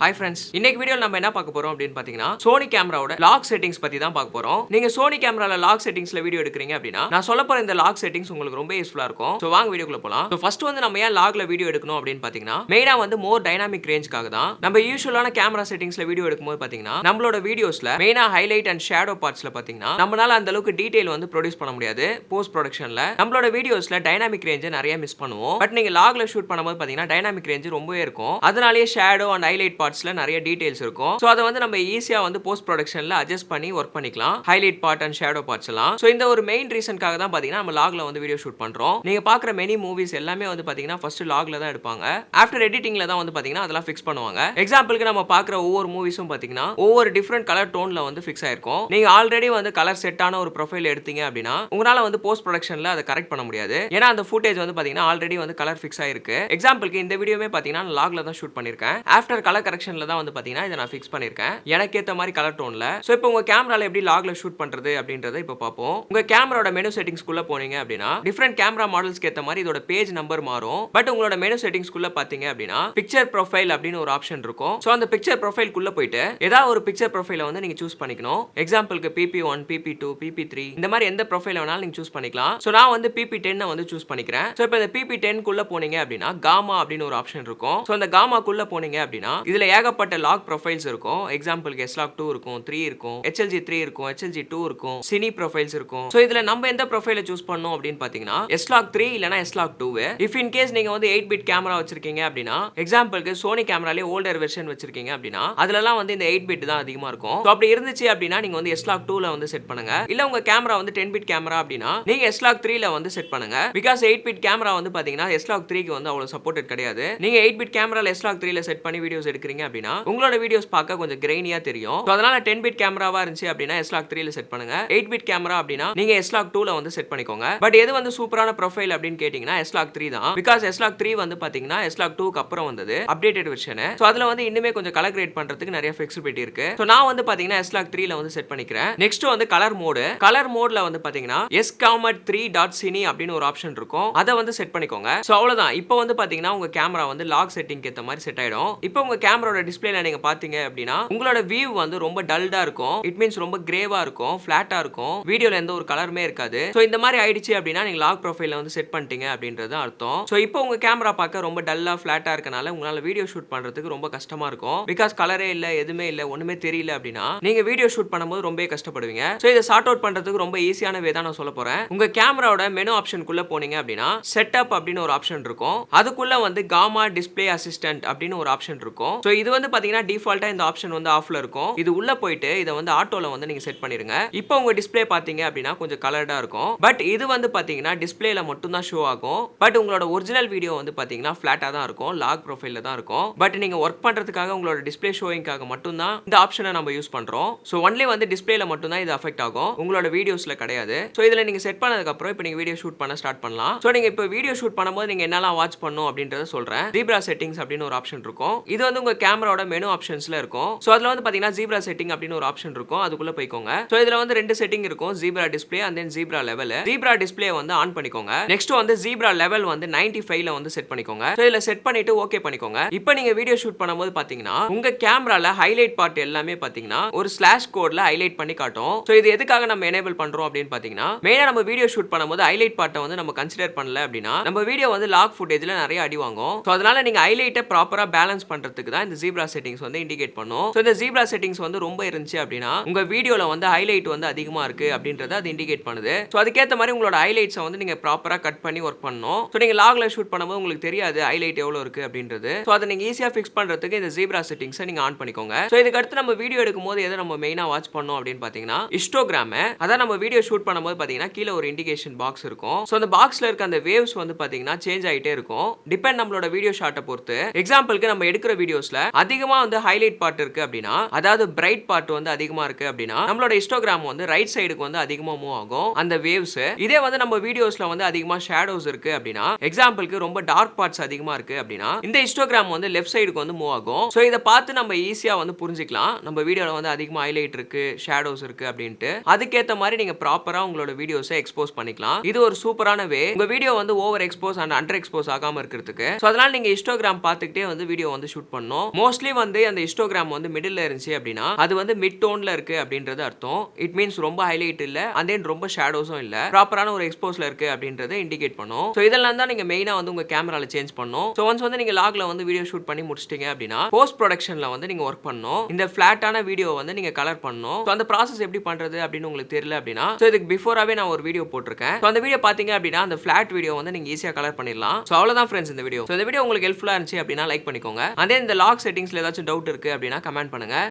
Hi friends, இன்னைக்கு வீடியோல நம்ம என்ன பார்க்க போறோம் அப்படின்னு பாத்தீங்கன்னா சோனி கேமராவோட லாக் செட்டிங்ஸ் பத்தி தான் பார்க்க போறோம். நீங்க சோனி கேமரால லாக் செட்டிங்ஸ்ல வீடியோ எடுக்கிறீங்க அப்படின்னா நான் சொல்ல போற இந்த லாக் செட்டிங்ஸ் உங்களுக்கு ரொம்ப யூஸ்ஃபுல்லா இருக்கும். சோ வாங்க வீடியோக்குள்ள போலாம். சோ ஃபர்ஸ்ட் வந்து நம்ம ஏன் லாக்ல வீடியோ எடுக்கணும் அப்படின்னு பாத்தீங்கன்னா மெயினா வந்து மோர் டைனாமிக் ரேஞ்சுக்காக தான். நம்ம யூசுவலான கேமரா செட்டிங்ஸ்ல வீடியோ எடுக்கும்போது பாத்தீங்கன்னா நம்மளோட வீடியோஸ்ல மெயினா ஹைலைட் அண்ட் ஷேடோ பார்ட்ஸ்ல பாத்தீங்கன்னா நம்மளால அந்த அளவுக்கு டீடைல் வந்து ப்ரொடியூஸ் பண்ண முடியாது. போஸ்ட் ப்ரொடக்ஷன்ல நம்மளோட வீடியோஸ்ல டைனாமிக் ரேஞ்ச் நிறைய மிஸ் பண்ணுவோம். பட் நீங்க லாக்ல ஷூட் பண்ணும்போது பாத்தீங்கன்னா டைனாமிக் ரேஞ்ச் ரொம்பவே இருக்கும். அதனாலேயே ஷேடோ அண்ட் ஹைலைட் பார்ட்ஸ்ல நிறைய டீடைல்ஸ் இருக்கும். சோ அத வந்து நம்ம ஈஸியா வந்து போஸ்ட் ப்ரொடக்ஷன்ல அட்ஜஸ்ட் பண்ணி வொர்க் பண்ணிக்கலாம். Highlight part and shadow parts எல்லாம். சோ இந்த ஒரு மெயின் ரீசன்காக தான் பாத்தீங்கன்னா நம்ம லாக்ல வந்து வீடியோ ஷூட் பண்றோம். நீங்க பாக்குற மெனி மூவிஸ் எல்லாமே வந்து பாத்தீங்கன்னா ஃபர்ஸ்ட் லாக்ல தான் எடுப்பாங்க. ஆஃப்டர் எடிட்டிங்ல தான் வந்து பாத்தீங்கன்னா அதெல்லாம் ஃபிக்ஸ் பண்ணுவாங்க. எக்ஸாம்பிளுக்கு நம்ம பாக்குற ஒவ்வொரு மூவிஸும் பாத்தீங்கன்னா ஒவ்வொரு டிஃபரெண்ட் கலர் டோன்ல வந்து ஃபிக்ஸ் ஆயிருக்கும். நீங்க ஆல்ரெடி வந்து கலர் செட்டான ஒரு ப்ரொஃபைல் எடுத்தீங்க அப்படின்னா உங்களால வந்து போஸ்ட் ப்ரொடக்ஷன்ல அதை கரெக்ட் பண்ண முடியாது. ஏன்னா அந்த ஃபுட்டேஜ் வந்து பாத்தீங்கன்னா ஆல்ரெடி வந்து கலர் ஃபிக்ஸ் ஆயிருக்கு. எக்ஸாம்பிளுக்கு இந்த வீடியோவே பாத்தீங்கன்னா லாக்ல தான் ஷூட் பண்ணிருக்கேன். ஆஃப்டர் கலர் கரெக்ஷன்ல தான் வந்து பாத்தீங்கன்னா இதை நான் ஃபிக்ஸ் பண்ணிருக்கேன். எனக்கு ஏத்த மாதிரி கலர் டோன்ல. சோ இப்போ உங்க கேமரால எப்படி லாக்ல ஷூட் பண்றது அப்படின்றத இப்போ பாப்போம். உங்க கேமராவோட மெனு செட்டிங்ஸ் குள்ள போனீங்க அப்படின்னா டிஃபரெண்ட் கேமரா மாடல்ஸ்க்கு ஏத்த மாதிரி இதோட பேஜ் நம்பர் மாறும். பட் உங்களோட மெனு செட்டிங்ஸ் குள்ள பாத்தீங்க அப்படின்னா பிக்சர் ப்ரொஃபைல் அப்படின்னு ஒரு ஆப்ஷன் இருக்கும். சோ அந்த பிக்சர் ப்ரொஃபைல் குள்ள போயிட்டு ஏதாவது ஒரு பிக்சர் ப்ரொஃபைலை வந்து நீங்க சூஸ் பண்ணிக்கணும். எக்ஸாம்பிளுக்கு PP1, PP2, PP3 இந்த மாதிரி எந்த ப்ரொஃபைல் வேணாலும் நீங்க சூஸ் பண்ணிக்கலாம். சோ நான் வந்து PP10 வந்து சூஸ் பண்ணிக்கிறேன். சோ இப்போ இந்த PP10 குள்ள போனீங்க அப்படின்னா காமா அப்படின்னு ஒரு ஆப்ஷன் இருக்கும். சோ அந்த காமா குள்ள போனீங்க அப்படின்னா இதுல ஏகப்பட்ட லாக் ப்ரொஃபைல்ஸ் இருக்கும். எக்ஸாம்பிளுக்கு SLOC2 இருக்கும், 3 இருக்கும், HLG3 இருக்கும், HLG2 இருக்கும், சினி ப்ரொஃபைல்ஸ் இருக்கும். சோ இதுல நம்ம எந்த ப்ரொஃபைலை சூஸ் பண்ணனும் அப்படின்னு பாத்தீங்கன்னா SLOC3 இல்லனா SLOC2. இஃப் இன் கேஸ் நீங்க வந்து 8 பிட் கேமரா வச்சிருக்கீங்க அப்படின்னா எக்ஸாம்பிளுக்கு சோனி கேமராலே ஓல்டர் வெர்ஷன் வச்சிருக்கீங்க அப்படின்னா அதுலலாம் வந்து இந்த 8 பிட் தான் அதிகமா இருக்கும். சோ அப்படி இருந்துச்சு அப்படின்னா நீங்க வந்து SLOC2 ல வந்து செட் பண்ணுங்க. இல்ல உங்க கேமரா வந்து 10 பிட் கேமரா அப்படின்னா நீங்க SLOC3 ல வந்து செட் பண்ணுங்க. பிகாஸ் 8 பிட் கேமரா வந்து பாத்தீங்கன்னா SLOC3 க்கு வந்து அவ்வளவு சப்போர்ட்டட் கிடையாது. நீங்க 8 பிட் கேமரால SLOC3 ல செட் பண்ணி வீடியோஸ் எடுக்கிறீங்க அப்படின்னா உங்களோட வீடியோஸ் பார்க்க கொஞ்சம் கிரெயினியா தெரியும். சோ அதனால 10 பிட் கேமராவா இருந்துச்சு அப்படின்னா SLOC3 ல செட் பண்ணுங்க. 8 பிட் கேமரா அப்படின்னா நீங்க SLOC2 ல வந்து செட் பண்ணிக்கோங்க. பட் எது வந்து சூப்பரான ப்ரொஃபைல் அப்படின்னு கேட்டிங்கன்னா SLOC3 தான். பிகாஸ் SLOC3 வந்து பாத்தீங்கன்னா SLOC2 க்கு அப்புறம் வந்தது அப்டேட்டட் வெர்ஷன். சோ அதுல வந்து இன்னுமே கொஞ்சம் கலர் கிரேட் பண்றதுக்கு நிறைய ஃபிளெக்சிபிலிட்டி இருக்கு. சோ நான் வந்து பாத்தீங்கன்னா SLOC3 ல வந்து செட் பண்ணிக்கிறேன். நெக்ஸ்ட் வந்து கலர் மோட். கலர் மோட்ல வந்து பாத்தீங்கன்னா S-3.cine அப்படின்னு ஒரு ஆப்ஷன் இருக்கும். அத வந்து செட் பண்ணிக்கோங்க. சோ அவ்வளவுதான். இப்போ வந்து பாத்தீங்கன்னா உங்க கேமரா வந்து லாக் செட்டிங்க்கு ஏத்த மாதிரி செட் ஆயிடும். இப்போ உங்க கேமராவோட டிஸ்ப்ளேல நீங்க பாத்தீங்க அப்படின்னா உங்களோட வியூ வந்து ரொம்ப டல்டா இருக்கும். இட் மீன்ஸ் ரொம்ப கிரேவா இருக்கும், ஃபிளாட்டா இருக்கும். வீடியோல எந்த ஒரு கலருமே இருக்காது. சோ இந்த மாதிரி ஆயிடுச்சு அப்படின்னா நீங்க லாக் ப்ரொஃபைல வந்து செட் பண்ணிட்டீங்க அப்படின்றது அர்த்தம். சோ இப்போ உங்க கேமரா பார்க்க ரொம்ப டல்லா ஃபிளாட்டா இருக்கனால உங்களால வீடியோ ஷூட் பண்றதுக்கு ரொம்ப கஷ்டமா இருக்கும். பிகாஸ் கலரே இல்ல, எதுவுமே இல்ல, ஒண்ணுமே தெரியல அப்படின்னா நீங்க வீடியோ ஷூட் பண்ணும்போது ரொம்ப கஷ்டப்படுவீங்க. சோ இதை சார்ட் அவுட் பண்றதுக்கு ரொம்ப ஈஸியான வே தான் நான் சொல்ல போறேன். உங்க கேமராவோட மெனு ஆப்ஷன் குள்ள போனீங்க அப்படின்னா செட்டப் அப்படின்னு ஒரு ஆப்ஷன் இருக்கும். அதுக்குள்ள வந்து காமா டிஸ்ப்ளே அசிஸ்டன்ட் அப்படின்னு ஒரு ஆப்ஷன் இருக்கும். சோ இது வந்து பாத்தீங்கன்னா டிஃபால்ட்டா இந்த ஆப்ஷன் வந்து ஆஃப்ல இருக்கும். இது உள்ள போயிட்டு இத வந்து ஆட்டோல வந்து நீங்க செட் பண்ணிருங்க. இப்போ உங்க டிஸ்ப்ளே பாத்தீங்க அப்படின்னா கொஞ்சம் கலர்டா இருக்கும். பட் இது வந்து பாத்தீங்கன்னா டிஸ்ப்ளேல மட்டும் தான் ஷோ ஆகும். பட் உங்களோட ஒரிஜினல் வீடியோ வந்து பாத்தீங்கன்னா ஃபிளாட்டா தான் இருக்கும், லாக் ப்ரொஃபைல்ல தான் இருக்கும். பட் நீங்க வொர்க் பண்றதுக்காக உங்களோட டிஸ்ப்ளே ஷோயிங்காக மட்டும் தான் இந்த ஆப்ஷனை நம்ம யூஸ் பண்றோம். சோ ஒன்லி வந்து டிஸ்ப்ளேல மட்டும் தான் இது அஃபெக்ட் ஆகும், உங்களோட வீடியோஸ்ல கிடையாது. சோ இதுல நீங்க செட் பண்ணதுக்கு அப்புறம் இப்போ நீங்க வீடியோ ஷூட் பண்ண ஸ்டார்ட் பண்ணலாம். சோ நீங்க இப்போ வீடியோ ஷூட் பண்ணும்போது நீங்க என்னலாம் வாட்ச் பண்ணனும் அப்படின்றத சொல்றேன். ஜீப்ரா செட்டிங்ஸ் அப்படின்னு ஒரு ஆப்ஷன் இருக்கும். இது வந்து உங்க கேமராவோட மெனு ஆப்ஷன்ஸ்ல இருக்கும். சோ அதுல வந்து பாத்தீங்கன்னா ஜீப்ரா செட்டிங் அப்படின்னு ஒரு ஆப்ஷன் இருக்கும். அதுக்குள்ள போய்க்கோங்க. சோ இதுல வந்து ரெண்டு செட்டிங் இருக்கும், zebra display and then zebra level. Zebra display வந்து ஆன் பண்ணிக்கோங்க. நெக்ஸ்ட் வந்து ஜீப்ரா லெவல் வந்து 95 ல வந்து செட் பண்ணிக்கோங்க. சோ இதுல செட் பண்ணிட்டு ஓகே பண்ணிக்கோங்க. இப்போ நீங்க வீடியோ ஷூட் பண்ணும்போது பாத்தீங்கன்னா உங்க கேமரால ஹைலைட் பார்ட் எல்லாமே பாத்தீங்கன்னா ஒரு ஸ்லாஷ் கோட்ல ஹைலைட் பண்ணி காட்டும். சோ இது எதுக்காக நம்ம எனேபிள் பண்றோம் அப்படின்னு பாத்தீங்கன்னா மெயினா நம்ம வீடியோ ஷூட் பண்ணும்போது ஹைலைட் பார்ட்டை வந்து நம்ம கன்சிடர் பண்ணல அப்படின்னா நம்ம வீடியோ வந்து லாக் ஃபுட்டேஜ்ல நிறைய அடி வாங்கும். சோ அதனால நீங்க ஹைலைட்டை ப்ராப்பரா பேலன்ஸ் பண்றதுக்கு தான் இந்த ஜீப்ரா செட்டிங்ஸ் வந்து இண்டிகேட் பண்ணும். சோ இந்த ஜீப்ரா செட்டிங்ஸ் வந்து ரொம்ப இருந்துச்சு அப்படின்னா உங்க வீடியோல வந்து ஹைலைட் வந்து அதிகமா இருக்கு அப்படின்றத அது இண்டிகேட் பண்ணுது. சோ அதுக்கேத்த மாதிரி உங்களோட ஹைலைட்ஸை வந்து நீங்க ப்ராப்பரா கட் பண்ணி ஒர்க் பண்ணணும். சோ நீங்க லாக்ல ஷூட் பண்ணும்போது உங்களுக்கு தெரியாது ஹைலைட் எவ்வளவு இருக்கு அப்படின்றது. சோ அதை நீங்க ஈஸியா ஃபிக்ஸ் பண்றதுக்கு இந்த ஜீப்ரா செட்டிங்ஸை நீங்க ஆன் பண்ணிக்கோங்க. சோ இதுக்கு அடுத்து நம்ம வீடியோ எடுக்கும்போது எதை நம்ம மெயினா வாட்ச் பண்ணோம் அப்படின்னு பாத்தீங்கன்னா ஹிஸ்டோகிராம். அதான் நம்ம வீடியோ ஷூட் பண்ணும்போது பாத்தீங்கன்னா கீழே ஒரு இண்டிகேஷன் பாக்ஸ் இருக்கும். சோ அந்த பாக்ஸ்ல இருக்க அந்த வேவ்ஸ் வந்து பாத்தீங்கன்னா சேஞ்ச் ஆயிட்டே இருக்கும். டிபெண்ட் நம்மளோட வீடியோ ஷாட்டை பொறுத்து. எக்ஸாம்பிளுக்கு நம்ம எடுக்கிற வீடியோஸ்ல அதிகமா வந்து ஹைலைட் பார்ட் இருக்கு அப்படின்னா, அதாவது பிரைட் பார்ட் வந்து அதிகமா இருக்கு அப்படின்னா நம்மளோட ஹிஸ்டோகிராம் வந்து ரைட் சைடுக்கு வந்து அதிகமா மூவ் ஆகும் அந்த வேவ்ஸ். இதே வந்து நம்ம வீடியோஸ்ல வந்து அதிகமா ஷேடோஸ் இருக்கு அப்படின்னா, எக்ஸாம்பிளுக்கு ரொம்ப டார்க் பார்ட்ஸ் அதிகமா இருக்கு அப்படின்னா இந்த ஹிஸ்டோகிராம் வந்து லெஃப்ட் சைடுக்கு வந்து மூவ் ஆகும். சோ இத பார்த்து நம்ம ஈஸியா வந்து புரிஞ்சிக்கலாம் நம்ம வீடியோல வந்து அதிகமா ஹைலைட் இருக்கு, ஷேடோஸ் இருக்கு அப்படின்ட்டு. அதுக்கேத்த மாதிரி நீங்க ப்ராப்பரா உங்களோட வீடியோஸை எக்ஸ்போஸ் பண்ணிக்கலாம். இது ஒரு சூப்பரான வே உங்க வீடியோ வந்து over expose and under expose ஆகாம இருக்கிறதுக்கு. சோ அதனால நீங்க ஹிஸ்டோகிராம் பார்த்துக்கிட்டே வந்து வீடியோ வந்து ஷூட் பண்ணணும். மோஸ்ட்லி வந்து அந்த ஹிஸ்டோகிராம் வந்து மிடில்ல இருந்துச்சு அப்படின்னா அது வந்து மிட் டோன்ல இருக்கு அப்படின்றது அர்த்தம். இட் மீன்ஸ் ரொம்ப ஹைலைட் இல்ல அண்ட் தென் ரொம்ப ஷேடோஸும் இல்ல, ப்ராப்பரான ஒரு எக்ஸ்போஸ்ல இருக்கு அப்படின்றத இண்டிகேட் பண்ணும். ஸோ இதெல்லாம் தான் நீங்க மெயினா வந்து உங்க கேமரால சேஞ்ச் பண்ணணும். ஸோ ஒன்ஸ் வந்து நீங்க லாக்ல வந்து வீடியோ ஷூட் பண்ணி முடிச்சிட்டீங்க அப்படின்னா போஸ்ட் ப்ரொடக்ஷன்ல வந்து நீங்க ஒர்க் பண்ணணும். இந்த ஃபிளாட்டான வீடியோ வந்து நீங்க கலர் பண்ணணும். ஸோ அந்த ப்ராசஸ் எப்படி பண்றது அப்படின்னு உங்களுக்கு தெரியல அப்படின்னா ஸோ இதுக்கு பிஃபோராவே நான் ஒரு வீடியோ போட்டிருக்கேன். ஸோ அந்த வீடியோ பாத்தீங்க அப்படின்னா அந்த ஃபிளாட் வீடியோ வந்து நீங்க ஈஸியா கலர் பண்ணிடலாம். ஸோ அவ்வளவுதான் ஃப்ரெண்ட்ஸ் இந்த வீடியோ. ஸோ இந்த வீடியோ உங்களுக்கு ஹெல்ப்ஃபுல்லா இருந்துச்சு அப்படின்னா லைக் பண்ணிக்கோங்க. அதே இந்த லாக் செட்டிங்ஸ்ல ஏதாச்சும் டவுட் இருக்கு அப்படின்னா கமெண்ட் பண்ணுங்க.